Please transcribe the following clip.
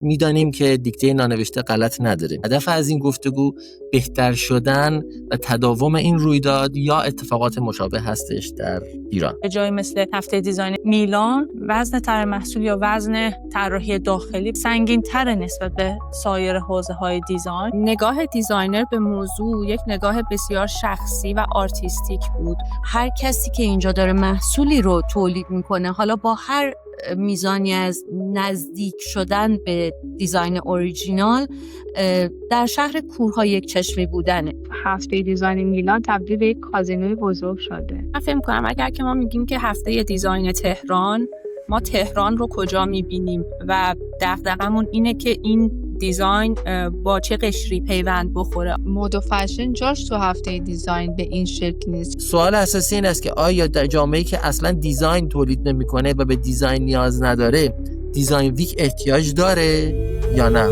میدانیم که دیکته نانوشته غلط نداره. هدف از این گفتگو بهتر شدن و تداوم این رویداد یا اتفاقات مشابه هستش در ایران. به جای مثل هفته دیزاین میلان، وزن طرح محصول یا وزن طراحی داخلی سنگین‌تر نسبت به سایر حوزه‌های دیزاین. نگاه دیزاینر به موضوع یک نگاه بسیار شخصی و آرتیستیک بود. هر کسی که اینجا داره محصولی رو تولید میکنه، حالا با هر میزانی از نزدیک شدن به دیزاین اوریجینال، در شهر کورها یک چشمی بودنه. هفته دیزاین میلان تبدیل به یک کازینوی بزرگ شده. من فکر می‌کنم اگر که ما میگیم که هفته دیزاین تهران، ما تهران رو کجا می‌بینیم و دغدغمون اینه که این دیزاین با چه قشری پیوند بخوره. مد و فشن جاش تو هفته دیزاین به این شکل نیست. سوال اساسی این است که آیا در جامعه‌ای که اصلا دیزاین تولید نمی‌کنه و به دیزاین نیاز نداره، دیزاین ویک احتیاج داره یا نه؟